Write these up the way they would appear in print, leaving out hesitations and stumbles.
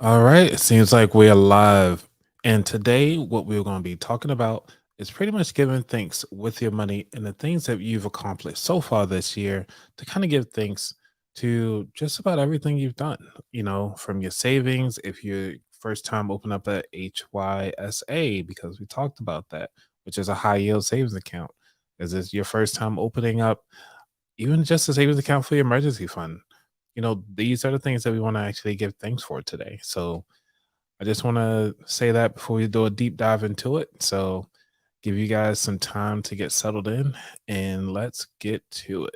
All right, it seems like we're live. And today, what we're going to be talking about is pretty much giving thanks with your money and the things that you've accomplished so far this year to kind of give thanks to just about everything you've done, from your savings. If you first time open up a HYSA, because we talked about that, which is a high yield savings account. Is this your first time opening up even just a savings account for your emergency fund? These are the things that we want to actually give thanks for today. So I just want to say that before we do a deep dive into it. So give you guys some time to get settled in and let's get to it.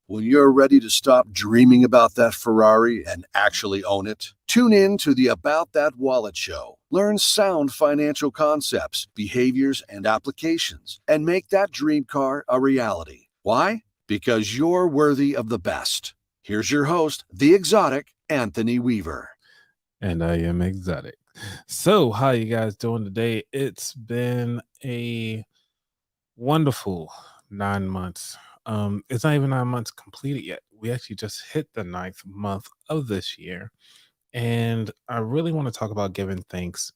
When you're ready to stop dreaming about that Ferrari and actually own it, tune in to the About That Wallet show. Learn sound financial concepts, behaviors, and applications, and make that dream car a reality. Why? Because you're worthy of the best. Here's your host, the exotic Anthony Weaver. And I am exotic. So, how you guys doing today? It's been a wonderful 9 months. It's not even 9 months completed yet. We actually just hit the ninth month of this year. And I really want to talk about giving thanks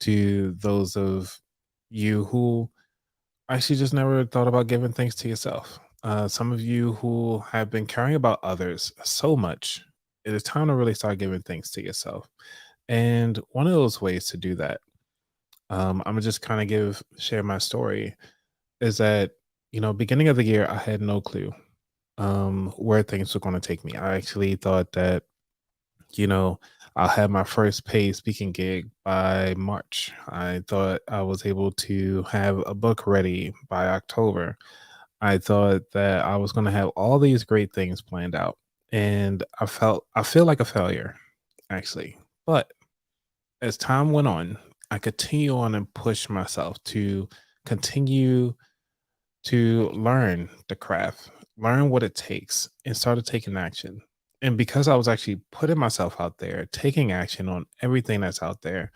to those of you who actually just never thought about giving thanks to yourself. Some of you who have been caring about others so much, it is time to really start giving thanks to yourself. And one of those ways to do that, I'm gonna just kind of share my story. Is that beginning of the year, I had no clue where things were going to take me. I actually thought that you know, I'll have my first paid speaking gig by March. I thought I was able to have a book ready by October. I thought that I was going to have all these great things planned out. And I feel like a failure, actually. But as time went on, I continue on and push myself to continue to learn the craft, learn what it takes, and started taking action. And because I was actually putting myself out there, taking action on everything that's out there,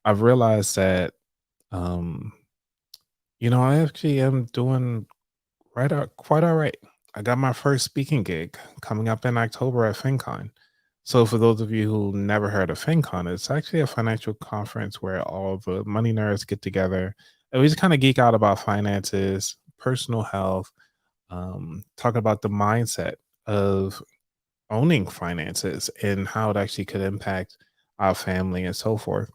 I've realized that, um, I actually am doing quite all right. I got my first speaking gig coming up in October at FinCon. So, for those of you who never heard of FinCon, it's actually a financial conference where all the money nerds get together and we just kind of geek out about finances, personal health, talking about the mindset of owning finances and how it actually could impact our family and so forth.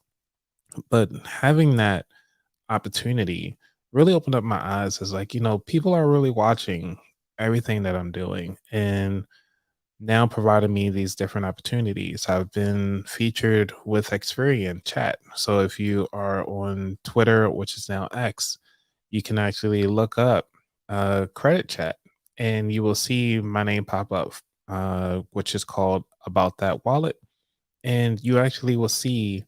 But having that opportunity really opened up my eyes as like, people are really watching everything that I'm doing and now providing me these different opportunities. I've been featured with Experian Chat. So if you are on Twitter, which is now X, you can actually look up credit chat and you will see my name pop up, which is called About That Wallet. And you actually will see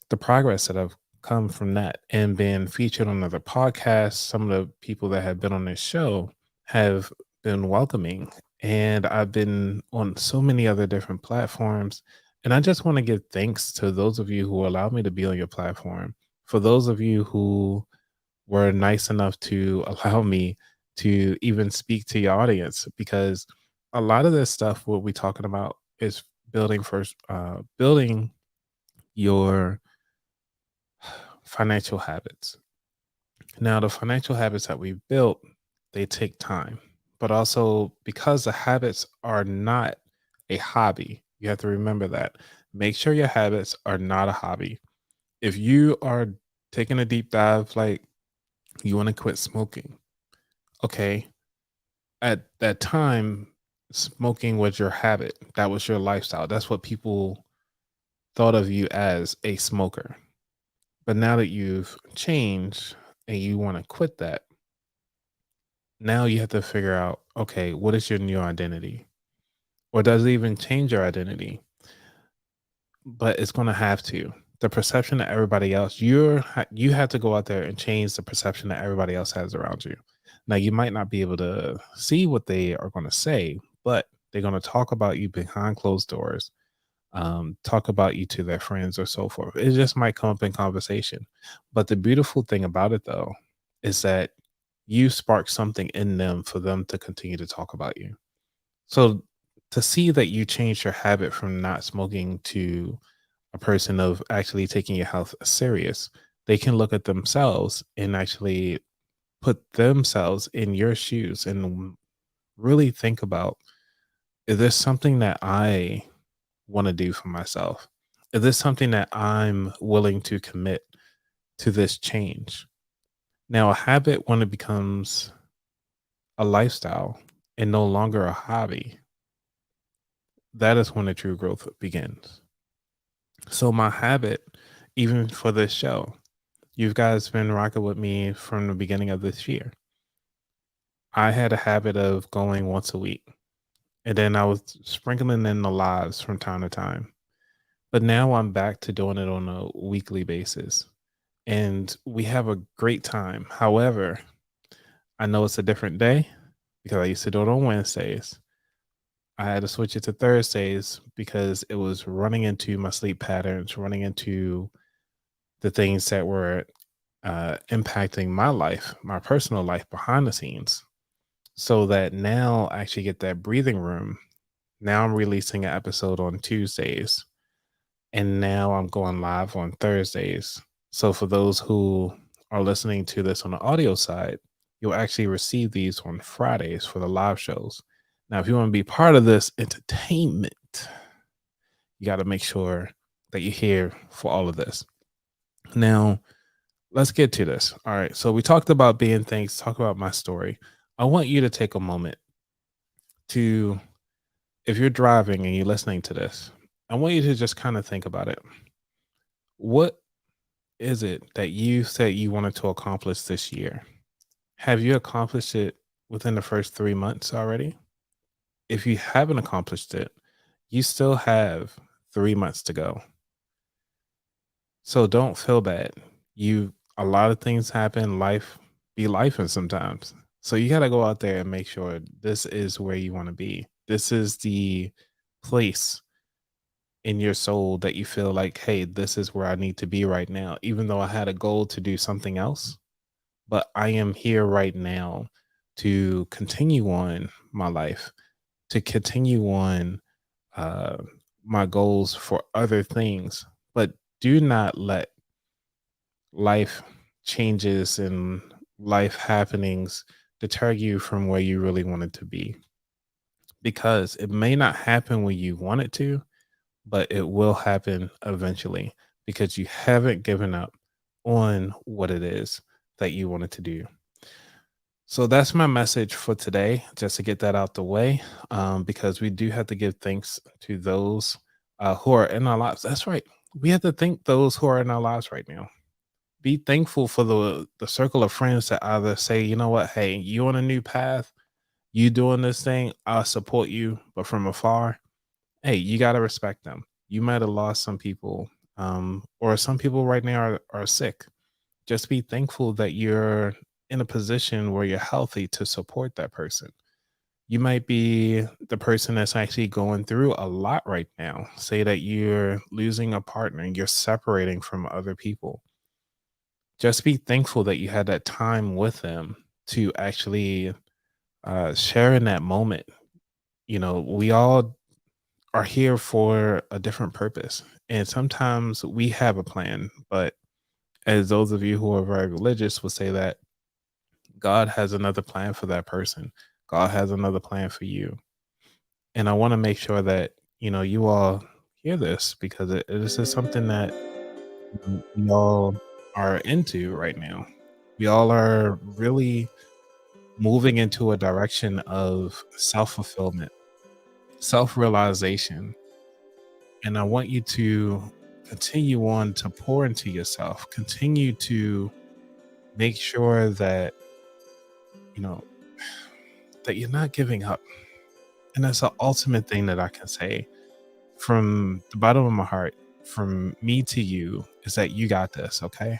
the progress that I've come from that and been featured on other podcasts. Some of the people that have been on this show have been welcoming, and I've been on so many other different platforms. And I just want to give thanks to those of you who allowed me to be on your platform. For those of you who were nice enough to allow me to even speak to your audience, because a lot of this stuff, what we're talking about, is building your financial habits. Now, the financial habits that we've built, they take time, but also because the habits are not a hobby, you have to remember that. Make sure your habits are not a hobby. If you are taking a deep dive, like you want to quit smoking, okay, at that time, smoking was your habit, that was your lifestyle. That's what people thought of you as, a smoker. But now that you've changed and you want to quit that, now you have to figure out, okay, what is your new identity? or does it even change your identity? But it's gonna have to. The perception that everybody else you have to go out there and change the perception that everybody else has around you. Now, you might not be able to see what they are gonna say, but they're gonna talk about you behind closed doors, talk about you to their friends or so forth. It just might come up in conversation. But the beautiful thing about it though is that you spark something in them for them to continue to talk about you. So to see that you changed your habit from not smoking to a person of actually taking your health serious, they can look at themselves and actually put themselves in your shoes and really think about, is this something that I want to do for myself? Is this something that I'm willing to commit to this change? Now, a habit, when it becomes a lifestyle and no longer a hobby, that is when the true growth begins. So, my habit, even for this show, you guys been rocking with me from the beginning of this year. I had a habit of going once a week, and then I was sprinkling in the lives from time to time. But now I'm back to doing it on a weekly basis, and we have a great time. However, I know it's a different day because I used to do it on Wednesdays. I had to switch it to Thursdays because it was running into my sleep patterns, running into the things that were impacting my life, my personal life behind the scenes. So that now I actually get that breathing room. Now I'm releasing an episode on Tuesdays, and now I'm going live on Thursdays. So for those who are listening to this on the audio side, you'll actually receive these on Fridays for the live shows. Now, if you want to be part of this entertainment, you got to make sure that you're here for all of this. Now, let's get to this. All right. So we talked about being things, talk about my story. I want you to take a moment to, if you're driving and you're listening to this, I want you to just kind of think about it. What is it that you said you wanted to accomplish this year? Have you accomplished it within the first 3 months already? If you haven't accomplished it, you still have 3 months to go. So don't feel bad. A lot of things happen, life be life and sometimes. So you got to go out there and make sure this is where you want to be. This is the place in your soul that you feel like, hey, this is where I need to be right now. Even though I had a goal to do something else, but I am here right now to continue on my life, to continue on uh, my goals for other things. But do not let life changes and life happenings deter you from where you really wanted to be, because it may not happen when you want it to, but it will happen eventually because you haven't given up on what it is that you wanted to do. So that's my message for today, just to get that out the way, because we do have to give thanks to those who are in our lives. That's right. We have to thank those who are in our lives right now. Be thankful for the circle of friends that either say, you know what, hey, you on a new path, you doing this thing, I support you, but from afar, hey, you got to respect them. You might have lost some people, or some people right now are sick. Just be thankful that you're in a position where you're healthy to support that person. You might be the person that's actually going through a lot right now. Say that you're losing a partner and you're separating from other people. Just be thankful that you had that time with them to actually share in that moment. You know, we all are here for a different purpose. And sometimes we have a plan, but as those of you who are very religious would say that God has another plan for that person. God has another plan for you. And I want to make sure that, you all hear this because this is something that we all are into right now. We all are really moving into a direction of self fulfillment, self realization. And I want you to continue on to pour into yourself, continue to make sure that, you know, that you're not giving up. And that's the ultimate thing that I can say from the bottom of my heart, from me to you, is that you got this, okay?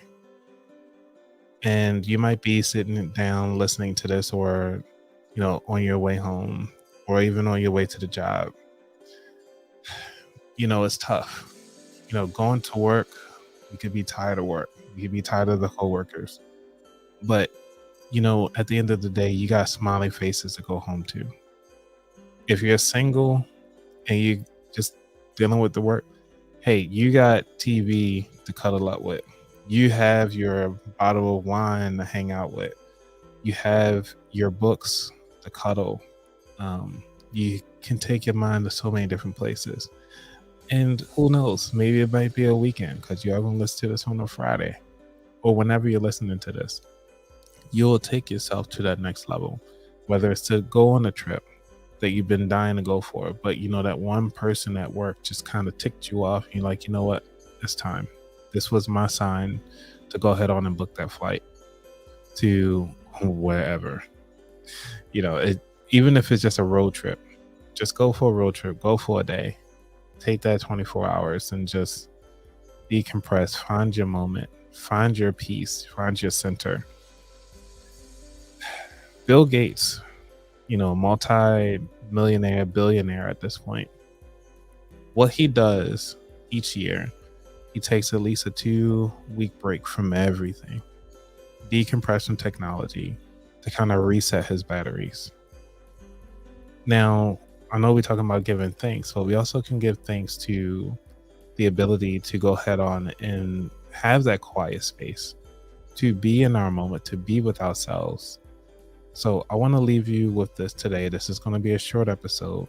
And you might be sitting down listening to this, or, on your way home, or even on your way to the job. It's tough. Going to work, you could be tired of work. You could be tired of the coworkers. But, at the end of the day, you got smiling faces to go home to. If you're single and you just dealing with the work, hey, you got TV to cuddle up with. You have your bottle of wine to hang out with. You have your books to cuddle. You can take your mind to so many different places. And who knows, maybe it might be a weekend because you're going to listen to this on a Friday or whenever you're listening to this. You'll take yourself to that next level, whether it's to go on a trip that you've been dying to go for, but that one person at work just kind of ticked you off. And you're like, you know what? It's time. This was my sign to go ahead on and book that flight to wherever. Even if it's just a road trip, just go for a road trip, go for a day, take that 24 hours and just decompress, find your moment, find your peace, find your center. Bill Gates, multi-millionaire, billionaire at this point. What he does each year, he takes at least a 2-week break from everything, decompression technology to kind of reset his batteries. Now, I know we're talking about giving thanks, but we also can give thanks to the ability to go head on and have that quiet space, to be in our moment, to be with ourselves. So I want to leave you with this today. This is going to be a short episode.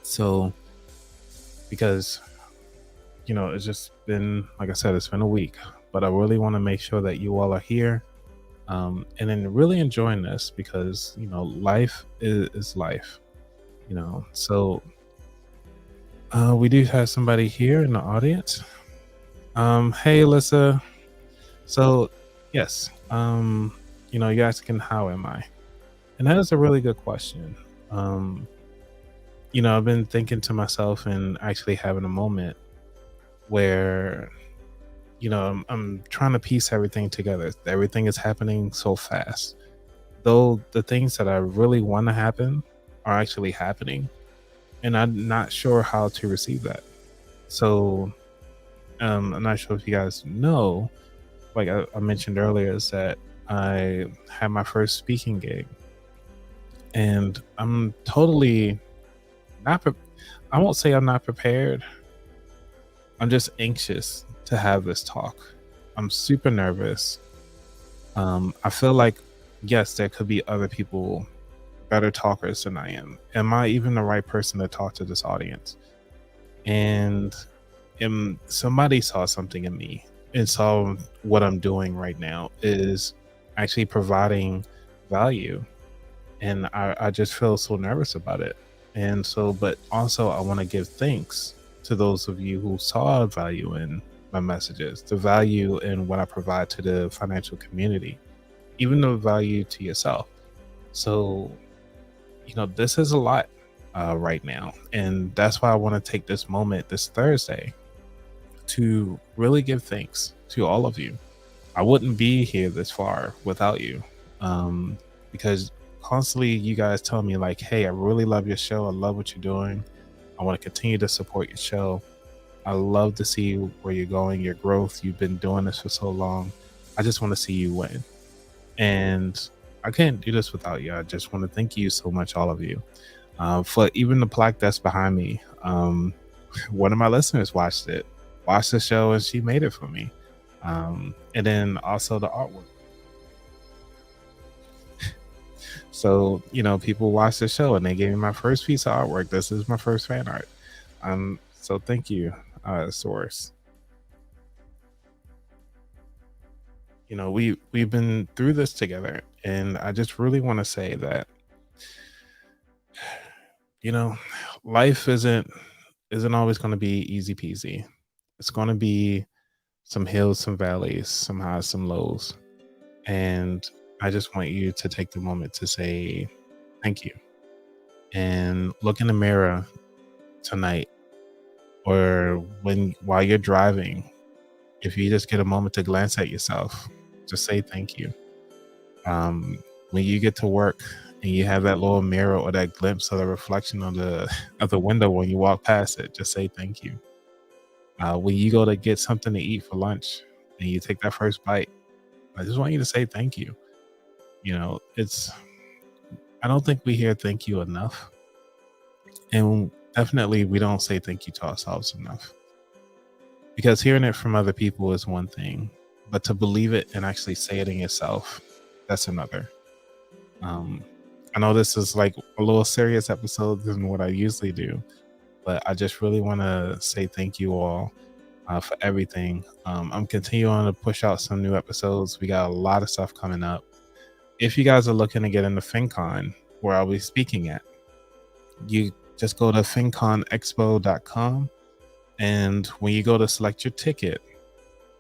So, because, it's just been, like I said, it's been a week, but I really want to make sure that you all are here. And then really enjoying this because, life is life, So we do have somebody here in the audience. Hey, Alyssa. So, yes, you're asking, how am I? And that is a really good question. I've been thinking to myself and actually having a moment where, I'm trying to piece everything together. Everything is happening so fast. Though the things that I really want to happen are actually happening, and I'm not sure how to receive that. So, I'm not sure if you guys know, like I mentioned earlier, is that I had my first speaking gig, and I'm totally not. I won't say I'm not prepared. I'm just anxious to have this talk. I'm super nervous. I feel like, yes, there could be other people better talkers than I am. Am I even the right person to talk to this audience? And somebody saw something in me and saw what I'm doing right now is actually providing value. And I just feel so nervous about it. And so, but also I want to give thanks to those of you who saw value in my messages, the value in what I provide to the financial community, even the value to yourself. So, this is a lot right now. And that's why I want to take this moment this Thursday to really give thanks to all of you. I wouldn't be here this far without you, because constantly you guys tell me like, hey, I really love your show. I love what you're doing. I want to continue to support your show. I love to see where you're going, your growth. You've been doing this for so long. I just want to see you win. And I can't do this without you. I just want to thank you so much, all of you, for even the plaque that's behind me. One of my listeners watched the show, and she made it for me. And then also the artwork. So, people watched the show and they gave me my first piece of artwork. This is my first fan art. So thank you, Source. We've been through this together, and I just really want to say that, life isn't always going to be easy peasy. It's going to be some hills, some valleys, some highs, some lows. And I just want you to take the moment to say thank you. and look in the mirror tonight or while you're driving, if you just get a moment to glance at yourself, just say thank you. When you get to work and you have that little mirror or that glimpse of the reflection on the of the window when you walk past it, just say thank you. When you go to get something to eat for lunch and you take that first bite, I just want you to say thank you. It's I don't think we hear thank you enough, and definitely we don't say thank you to ourselves enough. Because hearing it from other people is one thing, but to believe it and actually say it in yourself, that's another. Um, I know this is like a little serious episode than what I usually do, but I just really want to say thank you all for everything. I'm continuing to push out some new episodes. We got a lot of stuff coming up. If you guys are looking to get into FinCon, where I'll be speaking at, you just go to finconexpo.com. And when you go to select your ticket,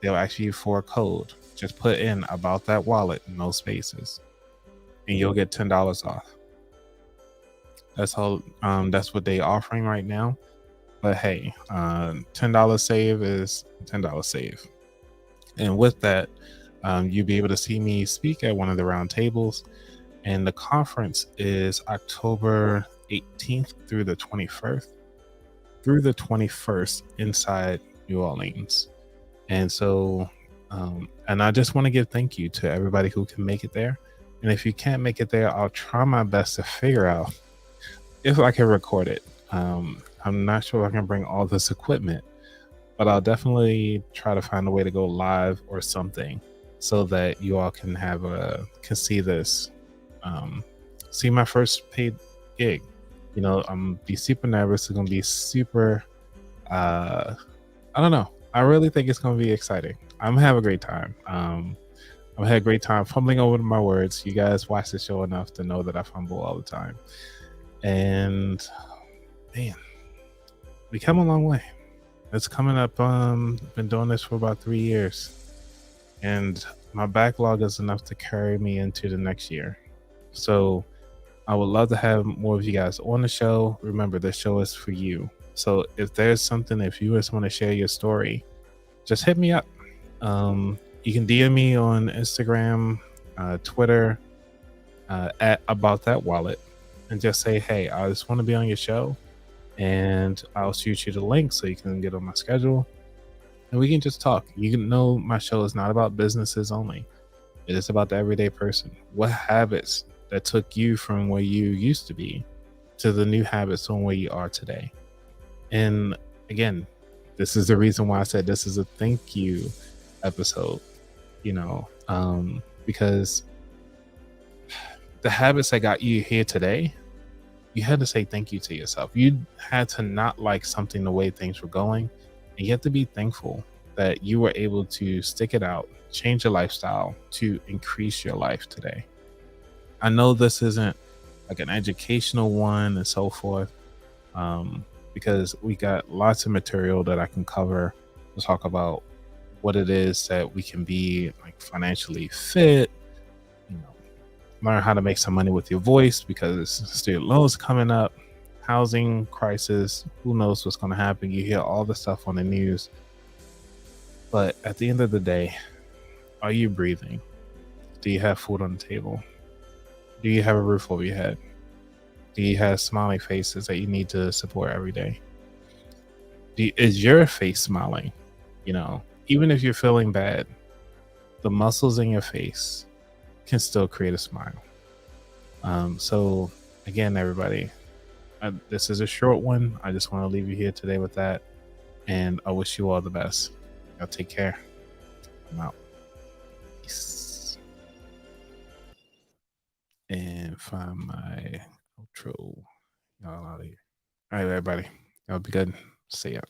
they'll ask you for a code. Just put in about that wallet, no spaces, and you'll get $10 off. That's all. That's what they're offering right now. But hey, $10 save is $10 save. And with that, you'll be able to see me speak at one of the round tables. And the conference is October 18th through the 21st inside New Orleans. And so, and I just want to give thank you to everybody who can make it there. And if you can't make it there, I'll try my best to figure out if I can record it. I'm not sure if I can bring all this equipment, but I'll definitely try to find a way to go live or something so that you all can see this, see my first paid gig. I'm be super nervous. It's gonna be super. I don't know. I really think it's gonna be exciting. I'm gonna have a great time. I'm gonna have a great time fumbling over my words. You guys watch the show enough to know that I fumble all the time. And man, we come a long way. It's coming up. Been doing this for about 3 years, and my backlog is enough to carry me into the next year. So I would love to have more of you guys on the show. Remember, the show is for you. So if there's something, if you just want to share your story, just hit me up. You can DM me on Instagram, Twitter, at About That Wallet, and just say, hey, I just want to be on your show, and I'll shoot you the link so you can get on my schedule, and we can just talk. You can know my show is not about businesses only. It is about the everyday person. What habits that took you from where you used to be to the new habits on where you are today. And again, this is the reason why I said this is a thank you episode, because the habits that got you here today, you had to say thank you to yourself. You had to not like something the way things were going, and you have to be thankful that you were able to stick it out, change your lifestyle to increase your life today. I know this isn't like an educational one and so forth, because we got lots of material that I can cover to talk about what it is that we can be like financially fit, learn how to make some money with your voice because student loans coming up, housing crisis, who knows what's going to happen. You hear all the stuff on the news. But at the end of the day, are you breathing? Do you have food on the table? Do you have a roof over your head? Do you have smiling faces that you need to support every day? Is your face smiling? Even if you're feeling bad, the muscles in your face can still create a smile. So again, everybody, this is a short one. I just want to leave you here today with that. And I wish you all the best. Y'all take care. I'm out. Peace. And find my outro. Y'all out of here. All right, everybody. Y'all be good. See ya.